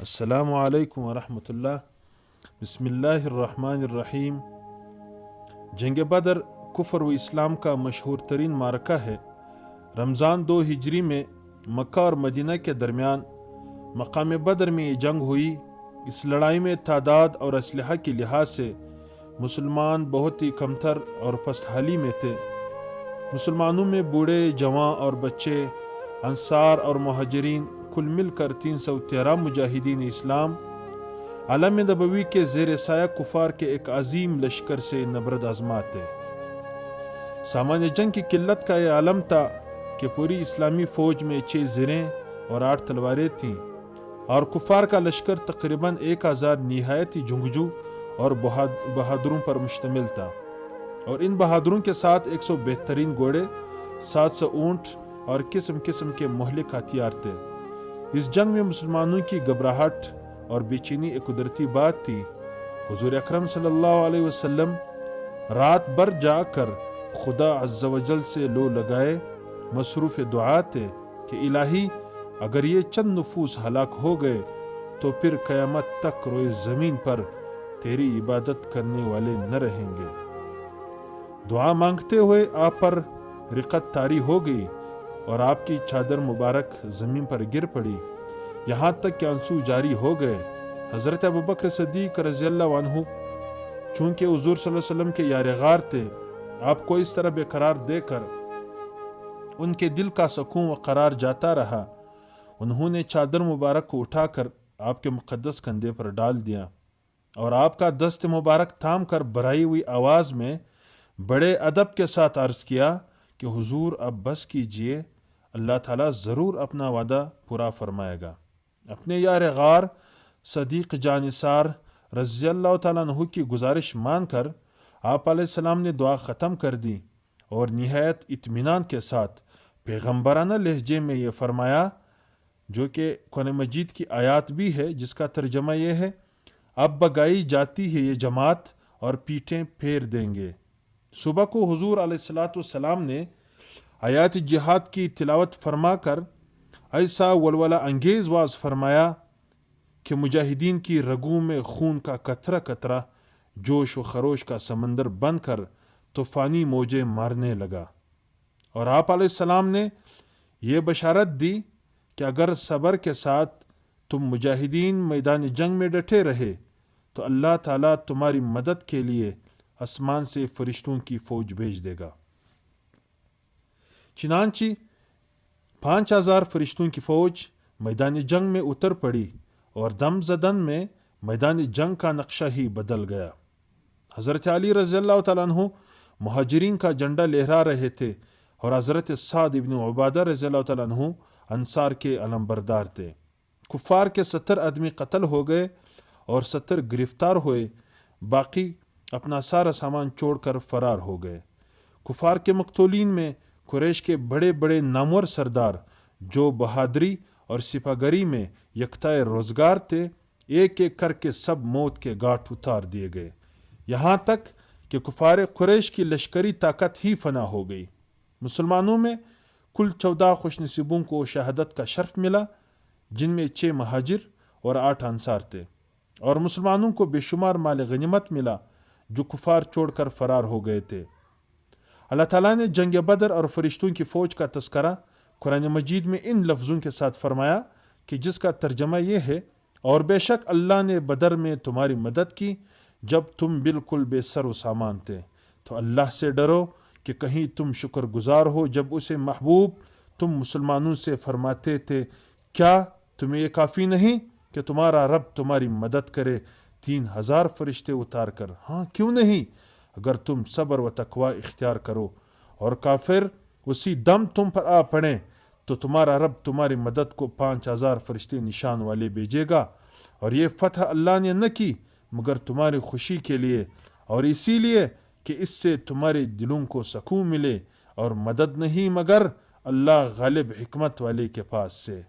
السلام علیکم ورحمۃ اللہ۔ بسم اللہ الرحمن الرحیم۔ جنگ بدر کفر و اسلام کا مشہور ترین معرکہ ہے۔ رمضان 2 ہجری میں مکہ اور مدینہ کے درمیان مقام بدر میں یہ جنگ ہوئی۔ اس لڑائی میں تعداد اور اسلحہ کے لحاظ سے مسلمان بہت ہی کمتر اور پست حالی میں تھے۔ مسلمانوں میں بوڑھے، جوان اور بچے، انصار اور مہاجرین کل مل کر 313 مجاہدین اسلام عالم نبوی کے زیر سایہ کفار کے ایک عظیم لشکر سے نبرد آزمات تھے۔ سامان جنگ کی قلت کا یہ عالم تھا کہ پوری اسلامی فوج میں 6 زریں اور 8 تلواریں تھیں، اور کفار کا لشکر تقریباً 1000 نہایت ہی جنگجو اور بہادروں پر مشتمل تھا، اور ان بہادروں کے ساتھ 100 بہترین گھوڑے، 700 اونٹ اور قسم قسم کے مہلک ہتھیار تھے۔ اس جنگ میں مسلمانوں کی گھبراہٹ اور بے چینی ایک قدرتی بات تھی۔ حضور اکرم صلی اللہ علیہ وسلم رات بھر جا کر خدا عز و جل سے لو لگائے مصروف دعا تھے کہ الہی، اگر یہ چند نفوس ہلاک ہو گئے تو پھر قیامت تک روئے زمین پر تیری عبادت کرنے والے نہ رہیں گے۔ دعا مانگتے ہوئے آپ پر رقت طاری ہو گئی اور آپ کی چادر مبارک زمین پر گر پڑی، یہاں تک کہ آنسو جاری ہو گئے۔ حضرت ابوبکر صدیق رضی اللہ عنہ چونکہ حضور صلی اللہ علیہ وسلم کے یار غار تھے، آپ کو اس طرح بے قرار دے کر ان کے دل کا سکون و قرار جاتا رہا۔ انہوں نے چادر مبارک کو اٹھا کر آپ کے مقدس کندھے پر ڈال دیا اور آپ کا دست مبارک تھام کر بھرائی ہوئی آواز میں بڑے ادب کے ساتھ عرض کیا کہ حضور اب بس کیجئے، اللہ تعالیٰ ضرور اپنا وعدہ پورا فرمائے گا۔ اپنے یار غار صدیق جانثار رضی اللہ تعالیٰ عنہ کی گزارش مان کر آپ علیہ السلام نے دعا ختم کر دی اور نہایت اطمینان کے ساتھ پیغمبرانہ لہجے میں یہ فرمایا، جو کہ قرآن مجید کی آیات بھی ہے، جس کا ترجمہ یہ ہے: اب بگائی جاتی ہے یہ جماعت اور پیٹھیں پھیر دیں گے۔ صبح کو حضور علیہ السلام نے آیات جہاد کی تلاوت فرما کر ایسا ولولہ انگیز واز فرمایا کہ مجاہدین کی رگوں میں خون کا قطرہ قطرہ جوش و خروش کا سمندر بن کر طوفانی موجیں مارنے لگا، اور آپ علیہ السلام نے یہ بشارت دی کہ اگر صبر کے ساتھ تم مجاہدین میدان جنگ میں ڈٹے رہے تو اللہ تعالیٰ تمہاری مدد کے لیے آسمان سے فرشتوں کی فوج بھیج دے گا۔ چنانچہ 5000 فرشتوں کی فوج میدان جنگ میں اتر پڑی اور دم زدن میں میدان جنگ کا نقشہ ہی بدل گیا۔ حضرت علی رضی اللہ تعالیٰ عنہ مہاجرین کا جھنڈا لہرا رہے تھے، اور حضرت سعد ابن عبادہ رضی اللہ تعالیٰ عنہ انصار کے علم بردار تھے۔ کفار کے 70 آدمی قتل ہو گئے اور 70 گرفتار ہوئے، باقی اپنا سارا سامان چھوڑ کر فرار ہو گئے۔ کفار کے مقتولین میں قریش کے بڑے بڑے نامور سردار جو بہادری اور سپاہگری میں یکتائے روزگار تھے، ایک ایک کر کے سب موت کے گھاٹ اتار دیے گئے، یہاں تک کہ کفار قریش کی لشکری طاقت ہی فنا ہو گئی۔ مسلمانوں میں کل 14 خوش نصیبوں کو شہادت کا شرف ملا، جن میں 6 مہاجر اور 8 انصار تھے، اور مسلمانوں کو بے شمار مال غنیمت ملا جو کفار چھوڑ کر فرار ہو گئے تھے۔ اللہ تعالیٰ نے جنگ بدر اور فرشتوں کی فوج کا تذکرہ قرآن مجید میں ان لفظوں کے ساتھ فرمایا کہ جس کا ترجمہ یہ ہے: اور بے شک اللہ نے بدر میں تمہاری مدد کی جب تم بالکل بے سر و سامان تھے، تو اللہ سے ڈرو کہ کہیں تم شکر گزار ہو جب اسے محبوب تم مسلمانوں سے فرماتے تھے، کیا تمہیں یہ کافی نہیں کہ تمہارا رب تمہاری مدد کرے 3000 فرشتے اتار کر؟ ہاں کیوں نہیں، اگر تم صبر و تقوی اختیار کرو اور کافر اسی دم تم پر آ پڑیں تو تمہارا رب تمہاری مدد کو 5000 فرشتے نشان والے بھیجے گا۔ اور یہ فتح اللہ نے نہ کی مگر تمہاری خوشی کے لیے، اور اسی لیے کہ اس سے تمہارے دلوں کو سکون ملے، اور مدد نہیں مگر اللہ غالب حکمت والے کے پاس سے۔